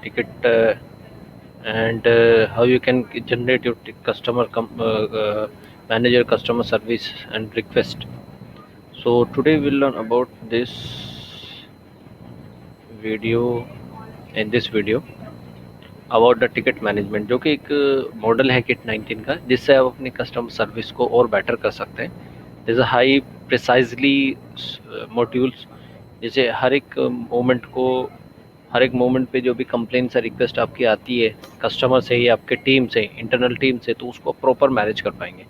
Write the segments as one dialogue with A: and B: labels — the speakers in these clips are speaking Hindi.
A: ticket and how you can generate your customer manage your customer service and request. So today we'll learn about this video in this video about the ticket management, जो कि एक मॉडल है किट 19 का, जिससे आप अपनी कस्टमर सर्विस को और बेटर कर सकते हैं। जैसे हाई प्रिसाइजली मॉड्यूल्स, जैसे हर एक मोमेंट पे जो भी कंप्लेंट्स या रिक्वेस्ट आपकी आती है कस्टमर से या आपके टीम से, इंटरनल टीम से, तो उसको प्रॉपर मैनेज कर पाएंगे।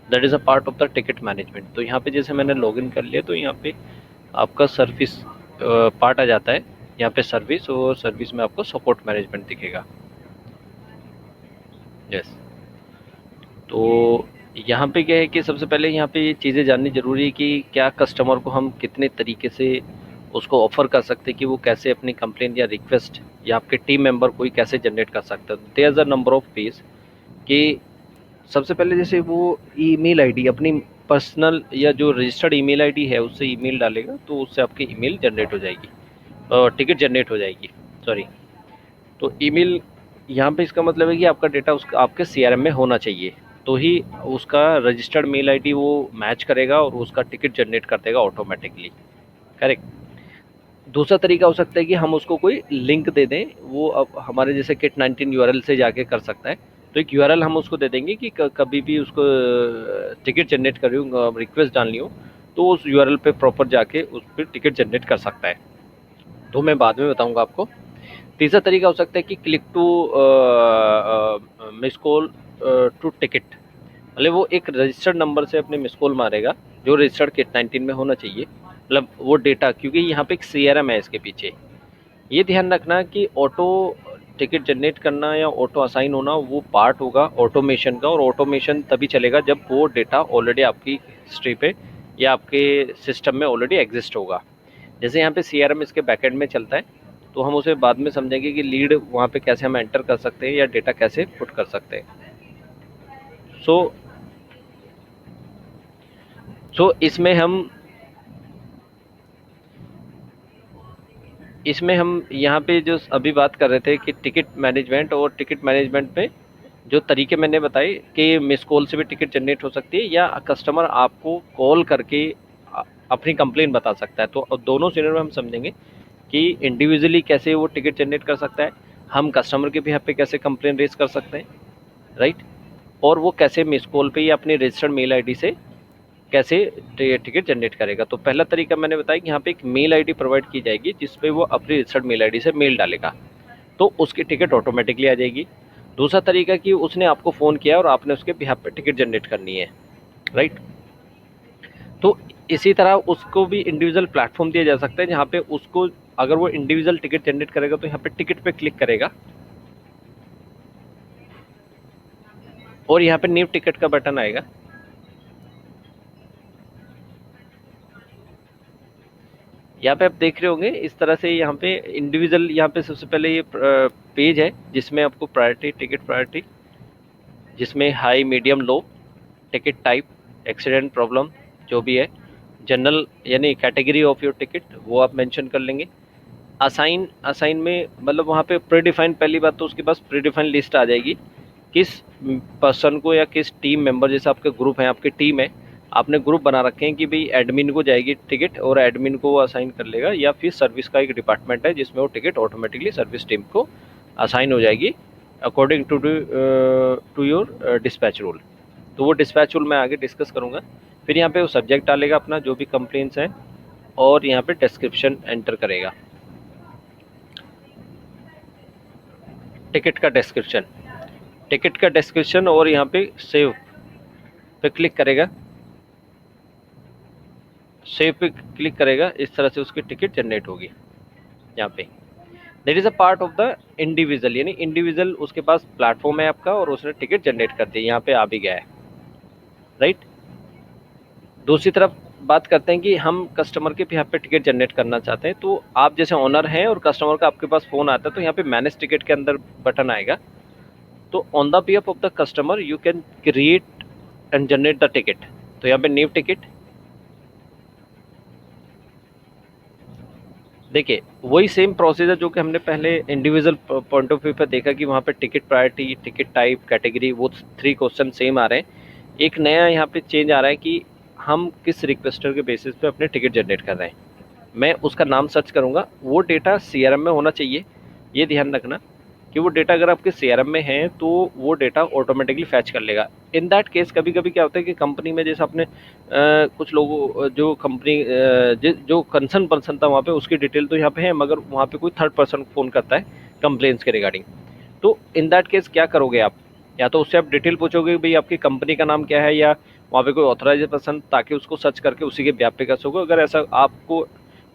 A: That is a part of the ticket management. तो यहाँ पे जैसे मैंने लॉगिन कर लिया, तो यहाँ पे आपका सर्विस पार्ट आ जाता है। यहाँ पे सर्विस, और सर्विस में आपको सपोर्ट मैनेजमेंट दिखेगा। यस। तो यहाँ पे क्या है कि सबसे पहले यहाँ पे ये चीज़ें जाननी ज़रूरी है कि क्या कस्टमर को हम कितने तरीके से उसको ऑफ़र कर सकते हैं कि वो कैसे अपनी कंप्लेंट या रिक्वेस्ट या आपके टीम मेंबर कोई कैसे जनरेट कर सकता है। There is a number of ways कि सबसे पहले जैसे वो ईमेल आईडी, अपनी पर्सनल या जो रजिस्टर्ड ईमेल आईडी है उससे ईमेल डालेगा, तो उससे आपकी ईमेल जनरेट हो जाएगी और टिकट जनरेट हो जाएगी। सॉरी। तो ईमेल यहाँ पे इसका मतलब है कि आपका डेटा उसका आपके सीआरएम में होना चाहिए, तो ही उसका रजिस्टर्ड मेल आईडी वो मैच करेगा और उसका टिकट जनरेट कर देगा ऑटोमेटिकली। करेक्ट। दूसरा तरीका हो सकता है कि हम उसको कोई लिंक दे दें, वो अब हमारे जैसे किट 19 यूआरएल से जाके कर सकता है। तो एक यूआरएल हम उसको दे देंगे कि कभी भी उसको टिकट जनरेट कर रही हो, रिक्वेस्ट डालनी हो, तो उस यूआरएल पे प्रॉपर जाके उस पर टिकट जनरेट कर सकता है। तो मैं बाद में बताऊंगा आपको। तीसरा तरीका हो सकता है कि click to miss call to ticket, मतलब वो एक रजिस्टर्ड नंबर से अपने मिस कॉल मारेगा जो रजिस्टर्ड किट 19 में होना चाहिए। मतलब वो डेटा, क्योंकि यहाँ पे एक सीआरएम है इसके पीछे। ये ध्यान रखना कि ऑटो टिकट जनरेट करना या ऑटो असाइन होना वो पार्ट होगा ऑटोमेशन का, और ऑटोमेशन तभी चलेगा जब वो डेटा ऑलरेडी आपकी हिस्ट्री पे या आपके सिस्टम में ऑलरेडी एग्जिस्ट होगा। जैसे यहाँ पे सीआरएम इसके बैकएंड में चलता है, तो हम उसे बाद में समझेंगे कि लीड वहाँ पे कैसे हम एंटर कर सकते हैं या डेटा कैसे पुट कर सकते हैं। सो इसमें हम यहाँ पे जो अभी बात कर रहे थे कि टिकट मैनेजमेंट, और टिकट मैनेजमेंट में जो तरीके मैंने बताए कि मिस कॉल से भी टिकट जनरेट हो सकती है या कस्टमर आपको कॉल करके अपनी कंप्लेंट बता सकता है। तो दोनों सिनेरियो में हम समझेंगे कि इंडिविजुअली कैसे वो टिकट जनरेट कर सकता है, हम कस्टमर के बिहाफ पे कैसे कंप्लेंट रेज कर सकते हैं, राइट, और वो कैसे मिस कॉल पे या अपनी रजिस्टर्ड मेल आईडी से कैसे टिकट जनरेट करेगा। तो पहला तरीका मैंने बताया कि यहाँ पे एक मेल आईडी प्रोवाइड की जाएगी जिस पे वो अपनी रजिस्टर्ड मेल आईडी से मेल डालेगा, तो उसकी टिकट ऑटोमेटिकली आ जाएगी। दूसरा तरीका कि उसने आपको फ़ोन किया और आपने उसके बिहाफ पे टिकट जनरेट करनी है, राइट। तो इसी तरह उसको भी इंडिविजुअल प्लेटफॉर्म दिया जा सकता है जहाँ पे उसको, अगर वो इंडिविजुअल टिकट जनरेट करेगा तो यहाँ पे टिकट पे क्लिक करेगा और यहाँ पे न्यू टिकट का बटन आएगा। यहाँ पे आप देख रहे होंगे इस तरह से, यहाँ पे इंडिविजुअल, यहाँ पे सबसे पहले ये पेज है जिसमें आपको प्रायोरिटी, टिकट प्रायोरिटी, जिसमें हाई, मीडियम, लो, टिकट टाइप, एक्सीडेंट, प्रॉब्लम, जो भी है, जनरल यानी कैटेगरी ऑफ योर टिकट वो आप मेंशन कर लेंगे। असाइन, असाइन में मतलब वहाँ पे प्रीडिफाइन, पहली बात तो उसके पास प्रीडिफाइन लिस्ट आ जाएगी किस पर्सन को या किस टीम मेंबर, जैसे आपके ग्रुप है, आपकी टीम है, आपने ग्रुप बना रखे हैं कि भाई एडमिन को जाएगी टिकट और एडमिन को वो असाइन कर लेगा, या फिर सर्विस का एक डिपार्टमेंट है जिसमें वो टिकट ऑटोमेटिकली सर्विस टीम को असाइन हो जाएगी according to your dispatch rule. तो वो डिस्पैच रूल मैं आगे डिस्कस करूँगा। फिर यहाँ पे वो सब्जेक्ट डालेगा अपना जो भी कंप्लेंट्स हैं, और यहाँ पे डिस्क्रिप्शन एंटर करेगा, टिकट का डिस्क्रिप्शन, टिकट का डिस्क्रिप्शन, और यहाँ पे सेव पे क्लिक करेगा, सेव पे क्लिक करेगा, इस तरह से उसकी टिकट जनरेट होगी यहाँ पे। That is a part of the individual, यानी इंडिविजुअल उसके पास प्लेटफॉर्म है आपका और उसने टिकट जनरेट कर दी, यहाँ पे आ भी गया है, राइट। दूसरी तरफ बात करते हैं कि हम कस्टमर के यहाँ पे टिकट जनरेट करना चाहते हैं, तो आप जैसे ओनर हैं और कस्टमर का आपके पास फ़ोन आता है, तो यहाँ पे मैनेज टिकट के अंदर बटन आएगा। तो on the behalf of the customer you can create and generate the ticket. तो यहाँ पे न्यू टिकट, देखिए वही सेम प्रोसीजर जो कि हमने पहले इंडिविजुअल पॉइंट ऑफ व्यू पे देखा कि वहाँ पे ticket priority, ticket type, category, वो 3 क्वेश्चन सेम आ रहे हैं। एक नया यहाँ पे चेंज आ रहा है कि हम किस रिक्वेस्टर के बेसिस पे अपने टिकट जनरेट कर रहे हैं। मैं उसका नाम सर्च करूँगा, वो डेटा सीआरएम में होना चाहिए। ये ध्यान रखना कि वो डेटा अगर आपके सीआरएम में है तो वो डेटा ऑटोमेटिकली फैच कर लेगा। इन दैट केस कभी कभी क्या होता है कि कंपनी में जैसे आपने कुछ लोगों जो कंपनी जो कंसर्न पर्सन था वहाँ पे उसकी डिटेल तो यहाँ पे है, मगर वहाँ पे कोई थर्ड पर्सन फ़ोन करता है कंप्लेंट्स के रिगार्डिंग। तो इन दैट केस क्या करोगे आप, या तो उससे आप डिटेल पूछोगे भाई आपकी कंपनी का नाम क्या है, या वहाँ पे कोई ऑथराइज पर्सन, ताकि उसको सर्च करके उसी के ब्याह पे कर सको। अगर ऐसा आपको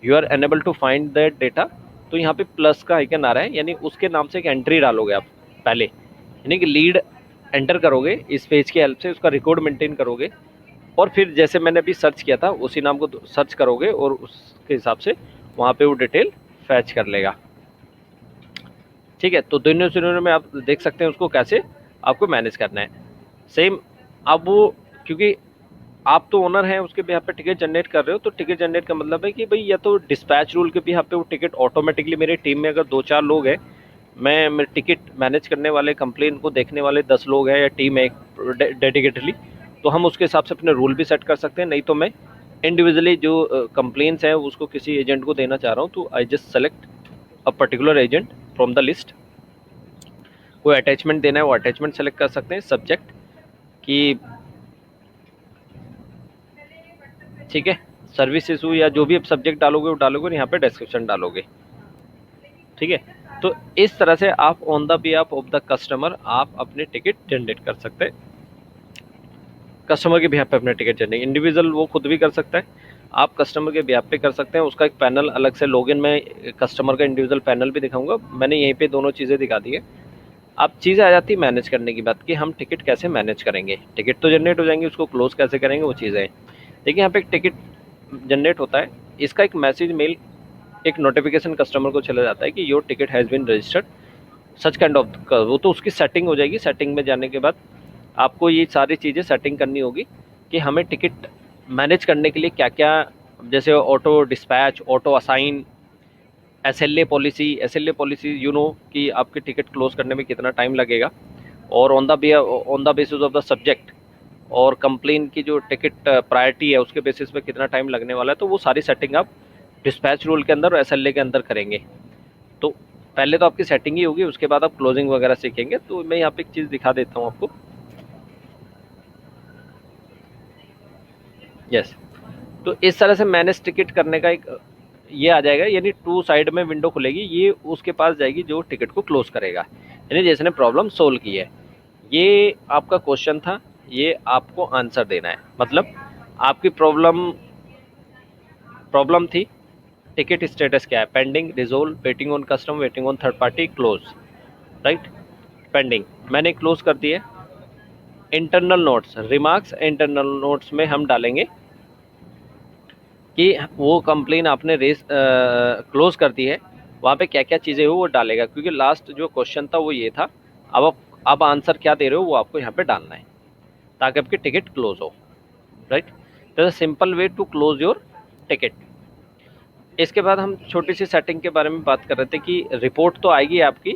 A: you are unable to find that data, तो यहाँ पे प्लस का आइकन आ रहा है, यानी उसके नाम से एक एंट्री डालोगे आप पहले, यानी कि लीड एंटर करोगे इस पेज की हेल्प से, उसका रिकॉर्ड मेंटेन करोगे, और फिर जैसे मैंने अभी सर्च किया था उसी नाम को सर्च करोगे और उसके हिसाब से वहाँ पे वो डिटेल फैच कर लेगा। ठीक है, तो दोनों सिनेरियो में आप देख सकते हैं उसको कैसे आपको मैनेज करना है। सेम अब वो, क्योंकि आप तो ओनर हैं उसके भी यहाँ पे टिकट जनरेट कर रहे हो, तो टिकट जनरेट का मतलब है कि भाई या तो डिस्पैच रूल के भी यहाँ पे वो टिकट ऑटोमेटिकली, मेरे टीम में अगर 2-4 लोग हैं, मैं टिकट मैनेज करने वाले, कंप्लेन को देखने वाले 10 लोग हैं या टीम है डेडिकेटली, तो हम उसके हिसाब से अपने रूल भी सेट कर सकते हैं। नहीं तो मैं इंडिविजुअली जो कंप्लेंट्स हैं उसको किसी एजेंट को देना चाह रहा हूँ, तो I just select a particular agent from the list. कोई अटैचमेंट देना है वो अटैचमेंट सेलेक्ट कर सकते हैं, सब्जेक्ट की, ठीक है, सर्विस इशू या जो भी आप सब्जेक्ट डालोगे वो डालोगे और यहाँ पे डिस्क्रिप्शन डालोगे। ठीक है, तो इस तरह से आप on the behalf of the customer आप अपने टिकट जनरेट कर सकते हैं। कस्टमर के बिहाफ पे अपने टिकट जनरेट इंडिविजुअल वो खुद भी कर सकता है, आप कस्टमर के बिहाफ पे कर सकते हैं। उसका एक पैनल अलग से लॉगिन में कस्टमर का इंडिविजुअल पैनल भी दिखाऊंगा, मैंने यहीं पे दोनों चीज़ें दिखा दी है। अब चीज़ आ जाती है मैनेज करने की बात, कि हम टिकट कैसे मैनेज करेंगे। टिकट तो जनरेट हो जाएंगे, उसको क्लोज कैसे करेंगे वो चीज़ें। देखिए यहाँ पे एक टिकट जनरेट होता है, इसका एक मैसेज मेल, एक नोटिफिकेशन कस्टमर को चला जाता है कि your ticket has been registered such kind of, वो तो उसकी सेटिंग हो जाएगी। सेटिंग में जाने के बाद आपको ये सारी चीज़ें सेटिंग करनी होगी कि हमें टिकट मैनेज करने के लिए क्या क्या, जैसे auto dispatch, auto assign, SLA policy कि आपके टिकट क्लोज करने में कितना टाइम लगेगा, और on the basis of the subject और कंप्लेन की जो टिकट प्रायोरिटी है उसके बेसिस पे कितना टाइम लगने वाला है। तो वो सारी सेटिंग आप डिस्पैच रूल के अंदर और एसएलए के अंदर करेंगे। तो पहले तो आपकी सेटिंग ही होगी, उसके बाद आप क्लोजिंग वगैरह सीखेंगे। तो मैं यहाँ पे एक चीज़ दिखा देता हूँ आपको। यस, तो इस तरह से मैनेज टिकट करने का एक ये आ जाएगा, यानी 2 साइड में विंडो खुलेगी, ये उसके पास जाएगी जो टिकट को क्लोज करेगा, यानी जिसने प्रॉब्लम सोल्व की है। ये आपका क्वेश्चन था, ये आपको आंसर देना है। मतलब आपकी प्रॉब्लम थी, टिकट स्टेटस क्या है, pending, resolve, waiting on custom, waiting on third party, close, right. Pending मैंने क्लोज कर दिया। Internal notes, remarks internal notes में हम डालेंगे कि वो कंप्लेन आपने रेस क्लोज कर दी है, वहाँ पे क्या क्या चीज़ें हो वो डालेगा, क्योंकि लास्ट जो क्वेश्चन था वो ये था। अब आंसर क्या दे रहे हो वो आपको यहाँ पे डालना है ताकि आपकी टिकट क्लोज हो, right. That's a simple way to close your ticket. इसके बाद हम छोटी सी सेटिंग के बारे में बात कर रहे थे कि रिपोर्ट तो आएगी आपकी,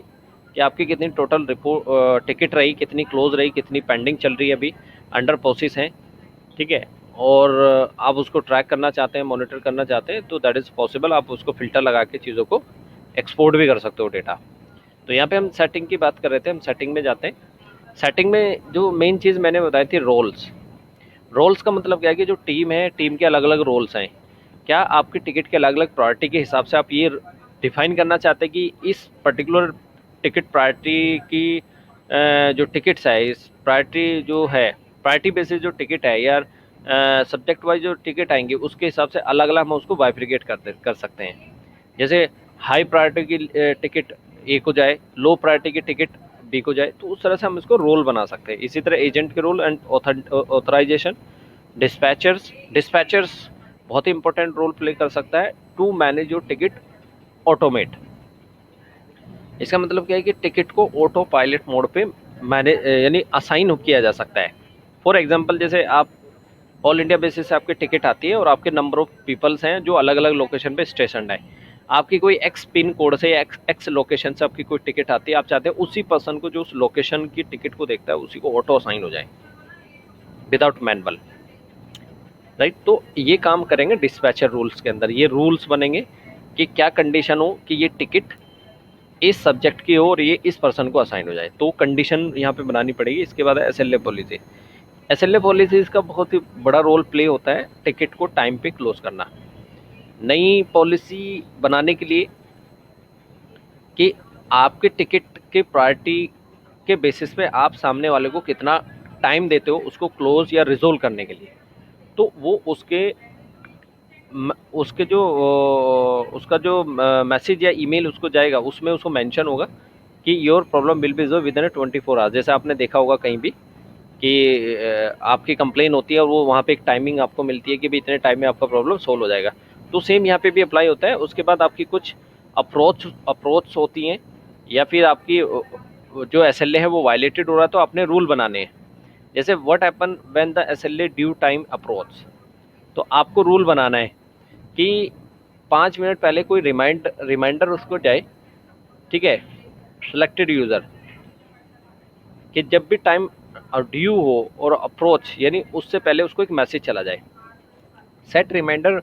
A: कि आपकी कितनी टोटल रिपोर्ट टिकट रही, कितनी क्लोज रही, कितनी पेंडिंग चल रही है, अभी अंडर प्रोसेस है, ठीक है। और आप उसको ट्रैक करना चाहते हैं, मॉनिटर करना चाहते हैं, तो दैट इज़ पॉसिबल। आप उसको फ़िल्टर लगा के चीज़ों को एक्सपोर्ट भी कर सकते हो डेटा। तो यहाँ पे हम सेटिंग की बात कर रहे थे, हम सेटिंग में जाते हैं। सेटिंग में जो मेन चीज़ मैंने बताई थी, रोल्स। रोल्स का मतलब क्या है कि जो टीम है, टीम के अलग अलग रोल्स हैं। क्या आपकी टिकट के अलग अलग प्रायोरिटी के हिसाब से आप ये डिफाइन करना चाहते हैं कि इस पर्टिकुलर टिकट प्रायोरिटी की जो टिकट्स है, इस प्रायोरिटी जो है, प्रायोरिटी बेसिस जो टिकट है या सब्जेक्ट वाइज जो टिकट आएंगे उसके हिसाब से अलग अलग हम उसको बाइफिकेट कर सकते हैं। जैसे हाई प्रायोरिटी की टिकट ए को जाए, लो प्रायोरिटी की टिकट बी को जाए, तो उस तरह से हम इसको रोल बना सकते हैं। इसी तरह एजेंट के रोल एंड ऑथराइजेशन, डिस्पैचर्स बहुत ही इंपॉर्टेंट रोल प्ले कर सकता है to manage your ticket automate. इसका मतलब क्या है कि टिकट को ऑटो पायलट मोड पे मैनेज यानी असाइन किया जा सकता है। फॉर एग्जांपल, जैसे आप ऑल इंडिया बेसिस से आपकी टिकट आती है और आपके नंबर ऑफ पीपल्स हैं जो अलग अलग लोकेशन पे स्टेशन है। आपकी कोई एक्स पिन कोड से या एक्स एक्स लोकेशन से आपकी कोई टिकट आती है, आप चाहते हैं उसी पर्सन को जो उस लोकेशन की टिकट को देखता है उसी को ऑटो असाइन हो जाए विदाउट मैनुअल, राइट। तो ये काम करेंगे डिस्पैचर रूल्स के अंदर। ये रूल्स बनेंगे कि क्या कंडीशन हो कि ये टिकट इस सब्जेक्ट की हो और ये इस पर्सन को असाइन हो जाए, तो कंडीशन यहाँ पे बनानी पड़ेगी। इसके बाद है एसएलए पॉलिसी। एसएलए पॉलिसीज का बहुत ही बड़ा रोल प्ले होता है टिकट को टाइम पे क्लोज करना। नई पॉलिसी बनाने के लिए कि आपके टिकट के प्रायोरिटी के बेसिस पे आप सामने वाले को कितना टाइम देते हो उसको क्लोज या रिजोल्व करने के लिए, तो वो उसके जो उसका जो मैसेज या ईमेल उसको जाएगा उसमें उसको मेंशन होगा कि your problem will be resolve with in 24 hours. जैसे आपने देखा होगा कहीं भी कि आपकी कंप्लेन होती है और वो वहाँ पे एक टाइमिंग आपको मिलती है कि भाई इतने टाइम में आपका प्रॉब्लम सोल्व हो जाएगा, तो सेम यहाँ पे भी अप्लाई होता है। उसके बाद आपकी कुछ अप्रोच होती हैं या फिर आपकी जो एसएलए है वो वायलेटेड हो रहा है तो आपने रूल बनाने हैं। जैसे what happen when the SLA due time approach, तो आपको रूल बनाना है कि 5 मिनट पहले कोई रिमाइंडर उसको जाए, ठीक है, सिलेक्टेड यूज़र, कि जब भी टाइम ड्यू हो और अप्रोच यानी उससे पहले उसको एक मैसेज चला जाए। Set reminder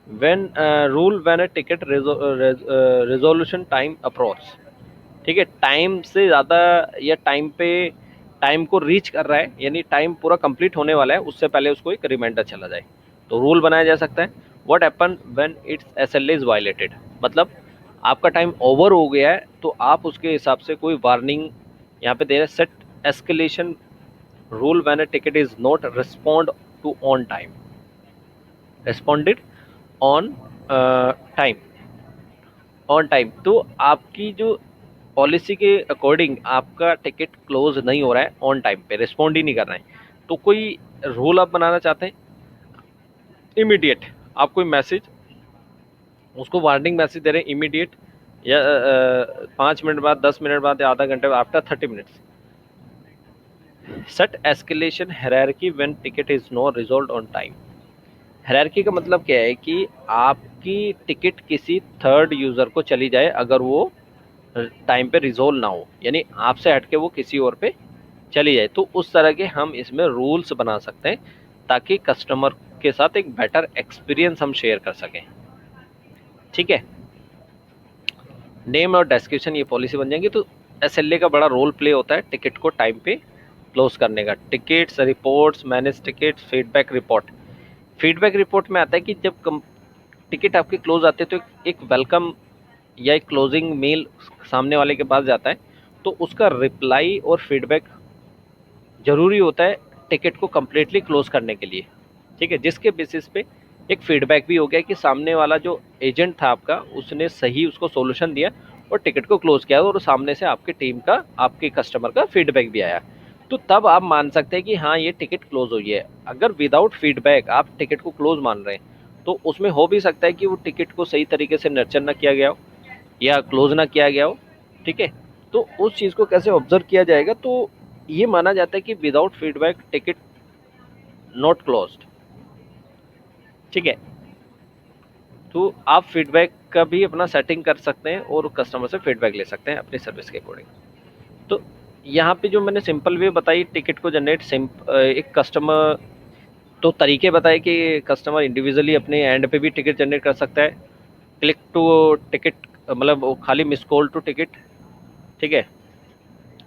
A: when rule when a ticket resolution time approach, ठीक है, टाइम से ज़्यादा या टाइम को रीच कर रहा है यानी टाइम पूरा कंप्लीट होने वाला है उससे पहले उसको एक रिमाइंडर चला जाए, तो रूल बनाया जा सकता है। What happen when it's SLA is violated, मतलब आपका टाइम ओवर हो गया है तो आप उसके हिसाब से कोई वार्निंग यहाँ पे दे रहे हैं। Set escalation rule when a ticket is not respond to on time, responded on time, on time, तो आपकी जो पॉलिसी के अकॉर्डिंग आपका टिकट क्लोज नहीं हो रहा है, ऑन टाइम पे रिस्पॉन्ड ही नहीं कर रहे हैं, तो कोई रूल आप बनाना चाहते हैं इमीडिएट, आप कोई मैसेज उसको वार्निंग मैसेज दे रहे हैं इमीडिएट या 5 मिनट बाद, 10 मिनट बाद या आधा घंटे बाद, after 30 minutes. Set escalation hierarchy when ticket is not resolved on time. Hierarchy का मतलब क्या है कि आपकी टिकट किसी थर्ड यूज़र को चली जाए अगर वो टाइम पे रिजोल्व ना हो, यानी आपसे हट के वो किसी और पे चली जाए, तो उस तरह के हम इसमें रूल्स बना सकते हैं ताकि कस्टमर के साथ एक बेटर एक्सपीरियंस हम शेयर कर सकें, ठीक है। नेम और डिस्क्रिप्शन ये पॉलिसी बन जाएंगी। तो एसएलए का बड़ा रोल प्ले होता है टिकट को टाइम पे क्लोज करने का। Tickets, reports, manage tickets, feedback report. Feedback report में आता है कि जब टिकट आपके क्लोज आते हैं तो एक वेलकम या एक क्लोजिंग मेल सामने वाले के पास जाता है, तो उसका रिप्लाई और फीडबैक ज़रूरी होता है टिकट को कम्प्लीटली क्लोज करने के लिए, ठीक है, जिसके बेसिस पे एक फीडबैक भी हो गया कि सामने वाला जो एजेंट था आपका उसने सही उसको सॉल्यूशन दिया और टिकट को क्लोज किया और सामने से आपकी टीम का, आपके कस्टमर का फीडबैक भी आया, तो तब आप मान सकते हैं कि हाँ ये टिकट क्लोज हुई है। अगर विदाउट फीडबैक आप टिकट को क्लोज मान रहे हैं तो उसमें हो भी सकता है कि वो टिकट को सही तरीके से नर्चर ना किया गया हो या क्लोज ना किया गया हो, ठीक है। तो उस चीज़ को कैसे ऑब्जर्व किया जाएगा, तो ये माना जाता है कि without feedback ticket not closed, ठीक है। तो आप फीडबैक का भी अपना सेटिंग कर सकते हैं और कस्टमर से फीडबैक ले सकते हैं अपनी सर्विस के अकॉर्डिंग। तो यहाँ पे जो मैंने सिंपल वे बताई टिकट को जनरेट, एक कस्टमर तो तरीके बताए कि कस्टमर इंडिविजुअली अपने एंड पे भी टिकट जनरेट कर सकता है। क्लिक टू टिकट मतलब खाली मिस कॉल टू टिकट, ठीक है,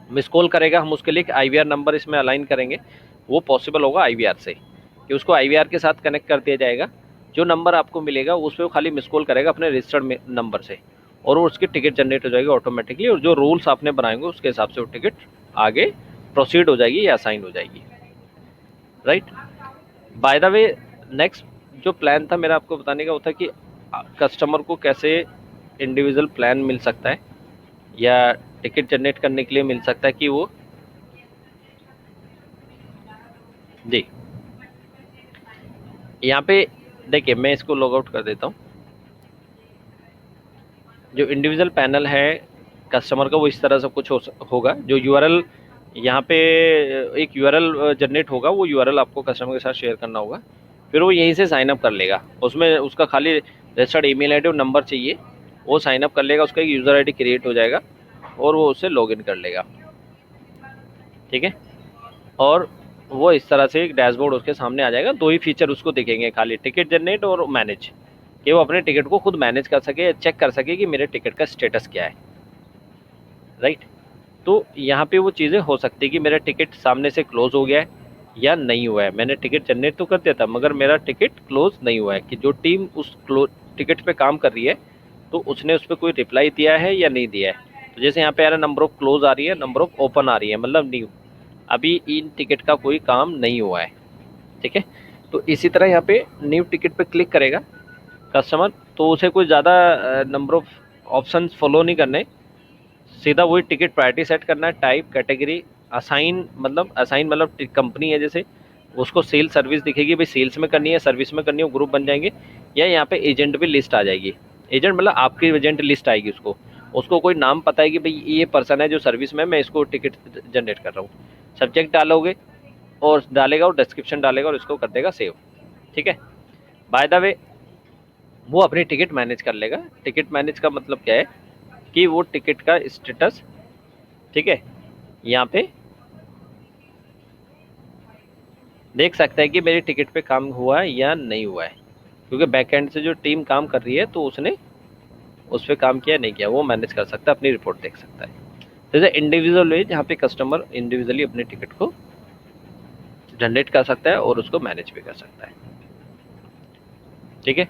A: मिस कॉल करेगा, हम उसके लिए एक आईवीआर नंबर इसमें अलाइन करेंगे, वो पॉसिबल होगा आईवीआर से कि उसको आईवीआर के साथ कनेक्ट कर दिया जाएगा। जो नंबर आपको मिलेगा उस पर वो खाली मिस कॉल करेगा अपने रजिस्टर्ड नंबर से और वो उसकी टिकट जनरेट हो जाएगी ऑटोमेटिकली, और जो रूल्स आपने बनाएंगे उसके हिसाब से वो टिकट आगे प्रोसीड हो जाएगी या असाइन हो जाएगी, right. By the way next जो प्लान था मेरा आपको बताने का वो था कि कस्टमर को कैसे इंडिविजुअल प्लान मिल सकता है या टिकट जनरेट करने के लिए मिल सकता है कि वो जी यहाँ पे देखिए, मैं इसको लॉग आउट कर देता हूँ। जो इंडिविजुअल पैनल है कस्टमर का वो इस तरह सब कुछ होगा। जो यूआरएल यहाँ पे एक यूआरएल जनरेट होगा, वो यूआरएल आपको कस्टमर के साथ शेयर करना होगा, फिर वो यहीं से साइन अप कर लेगा। उसमें उसका खाली रजिस्टर्ड ईमेल आईडी और नंबर चाहिए वो साइन अप कर लेगा, उसका एक यूज़र आईडी क्रिएट हो जाएगा और वो उससे लॉगिन कर लेगा। ठीक है, और वो इस तरह से एक डैशबोर्ड उसके सामने आ जाएगा। दो ही फीचर उसको दिखेंगे खाली, टिकट जनरेट और मैनेज, कि वो अपने टिकट को खुद मैनेज कर सके, चेक कर सके कि मेरे टिकट का स्टेटस क्या है। राइट, तो यहाँ पे वो चीज़ें हो सकती है कि मेरा टिकट सामने से क्लोज हो गया है या नहीं हुआ है। मैंने टिकट जनरेट तो कर दिया था मगर मेरा टिकट क्लोज नहीं हुआ है, कि जो टीम उस टिकट पे काम कर रही है तो उसने उस पर कोई रिप्लाई दिया है या नहीं दिया है। तो जैसे यहाँ पे आ रहा है नंबर ऑफ क्लोज आ रही है, नंबर ऑफ ओपन आ रही है, मतलब न्यू, अभी इन टिकट का कोई काम नहीं हुआ है। ठीक है, तो इसी तरह यहाँ पे न्यू टिकट पे क्लिक करेगा कस्टमर, तो उसे कोई ज़्यादा नंबर ऑफ ऑप्शन फॉलो नहीं करने, सीधा वही टिकट प्रायोरिटी सेट करना है। टाइप, कैटेगरी, असाइन मतलब कंपनी है जैसे, उसको सेल सर्विस दिखेगी, भाई सेल्स में करनी है, सर्विस में करनी है, वो ग्रुप बन जाएंगे। या यहाँ पे एजेंट भी लिस्ट आ जाएगी, एजेंट मतलब आपकी एजेंट लिस्ट आएगी, उसको उसको कोई नाम पता है कि भाई ये पर्सन है जो सर्विस में, मैं इसको टिकट जनरेट कर रहा हूँ। सब्जेक्ट डालोगे और डालेगा और डिस्क्रिप्शन डालेगा और इसको कर देगा सेव। ठीक है, बाय द वे वो अपनी टिकट मैनेज कर लेगा। टिकट मैनेज का मतलब क्या है कि वो टिकट का स्टेटस, ठीक है, यहाँ पे देख सकता है कि मेरे टिकट पे काम हुआ है या नहीं हुआ है, क्योंकि बैकएंड से जो टीम काम कर रही है तो उसने उस पर काम किया नहीं किया वो मैनेज कर सकता है, अपनी रिपोर्ट देख सकता है। जैसे इंडिविजुअल वे जहाँ पे कस्टमर इंडिविजुअली अपने टिकट को जनरेट कर सकता है और उसको मैनेज भी कर सकता है। ठीक है,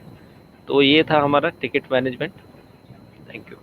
A: तो ये था हमारा टिकट मैनेजमेंट। Thank you.